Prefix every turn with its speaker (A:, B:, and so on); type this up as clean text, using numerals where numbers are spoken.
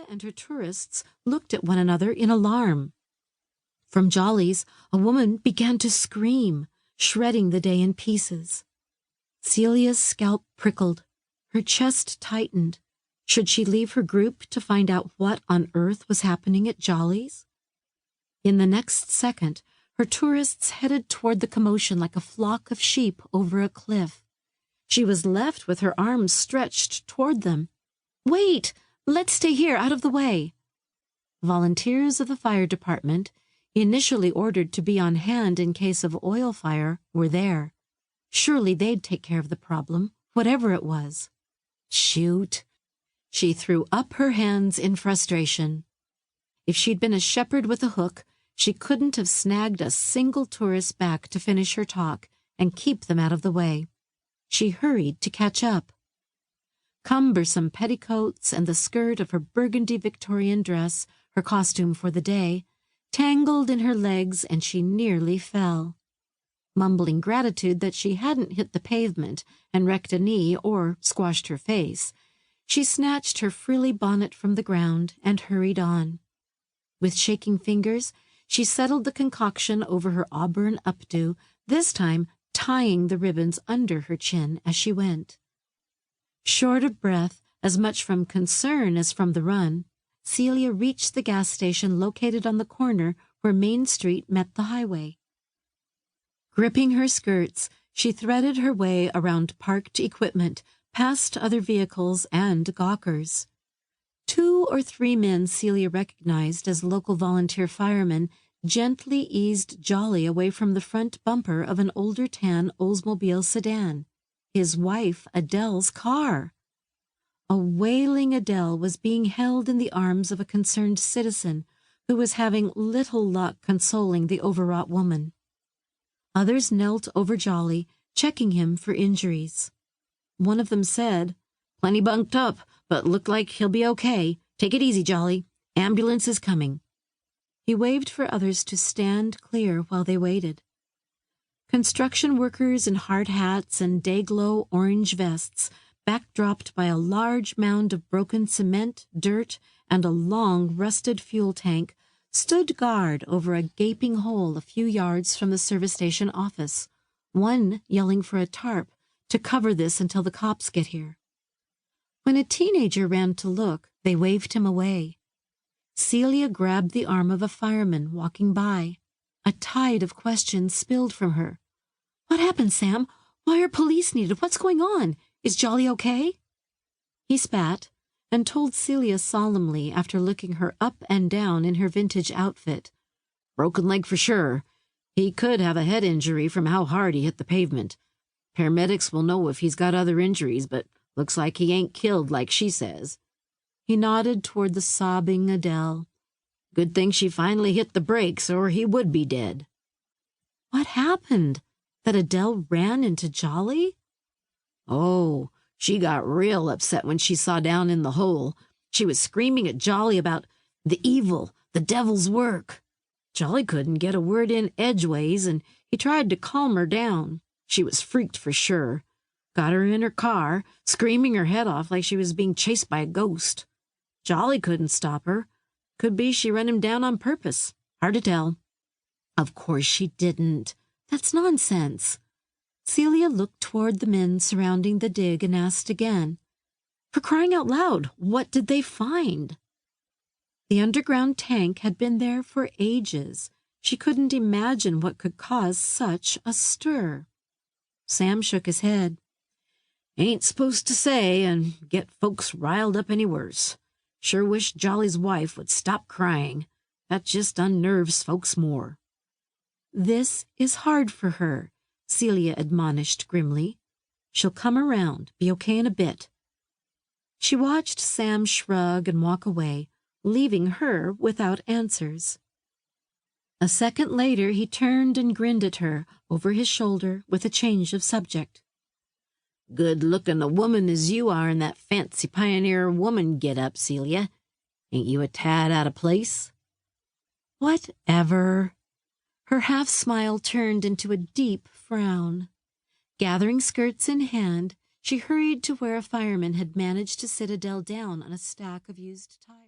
A: and her tourists looked at one another in alarm. From Jolly's, a woman began to scream, shredding the day in pieces. Celia's scalp prickled. Her chest tightened. Should she leave her group to find out what on earth was happening at Jolly's? In the next second, her tourists headed toward the commotion like a flock of sheep over a cliff. She was left with her arms stretched toward them. "Wait! Let's stay here, out of the way." Volunteers of the fire department, initially ordered to be on hand in case of oil fire, were there. Surely they'd take care of the problem, whatever it was. Shoot! She threw up her hands in frustration. If she'd been a shepherd with a hook, she couldn't have snagged a single tourist back to finish her talk and keep them out of the way. She hurried to catch up. Cumbersome petticoats and the skirt of her burgundy Victorian dress, her costume for the day, tangled in her legs, and she nearly fell. Mumbling gratitude that she hadn't hit the pavement and wrecked a knee or squashed her face, she snatched her frilly bonnet from the ground and hurried on. With shaking fingers, she settled the concoction over her auburn updo, this time tying the ribbons under her chin as she went. Short of breath, as much from concern as from the run, Celia reached the gas station located on the corner where Main Street met the highway. Gripping her skirts, she threaded her way around parked equipment, past other vehicles and gawkers. 2 or 3 men Celia recognized as local volunteer firemen gently eased Jolly away from the front bumper of an older tan Oldsmobile sedan, his wife Adele's car. A wailing Adele was being held in the arms of a concerned citizen who was having little luck consoling the overwrought woman. Others knelt over Jolly, checking him for injuries. One of them said, "Plenty bunked up, but looked like he'll be okay. Take it easy, Jolly. Ambulance is coming." He waved for others to stand clear while they waited. Construction workers in hard hats and day-glow orange vests, backdropped by a large mound of broken cement, dirt, and a long, rusted fuel tank, stood guard over a gaping hole a few yards from the service station office, one yelling for a tarp to cover this until the cops get here. When a teenager ran to look, they waved him away. Celia grabbed the arm of a fireman walking by. A tide of questions spilled from her. "What happened, Sam? Why are police needed? What's going on? Is Jolly okay?" He spat and told Celia solemnly after looking her up and down in her vintage outfit. "Broken leg for sure. He could have a head injury from how hard he hit the pavement. Paramedics will know if he's got other injuries, but looks like he ain't killed like she says." He nodded toward the sobbing Adele. "Good thing she finally hit the brakes, or he would be dead." What happened? That Adele ran into Jolly? "Oh, she got real upset when she saw down in the hole. She was screaming at Jolly about the evil, the devil's work. Jolly couldn't get a word in edgeways, and he tried to calm her down. She was freaked for sure. Got her in her car, screaming her head off like she was being chased by a ghost. Jolly couldn't stop her. Could be she run him down on purpose. Hard to tell." "Of course she didn't. That's nonsense." Celia looked toward the men surrounding the dig and asked again, "For crying out loud, what did they find?" The underground tank had been there for ages. She couldn't imagine what could cause such a stir. Sam shook his head. "Ain't supposed to say and get folks riled up any worse. Sure wish Jolly's wife would stop crying. That just unnerves folks more." "This is hard for her," Celia admonished grimly. "She'll come around, be okay in a bit." She watched Sam shrug and walk away, leaving her without answers. A second later, he turned and grinned at her over his shoulder with a change of subject. "Good-looking a woman as you are in that fancy pioneer woman get-up, Celia. Ain't you a tad out of place?" "Whatever." Her half-smile turned into a deep frown. Gathering skirts in hand, she hurried to where a fireman had managed to sit Adele down on a stack of used tires.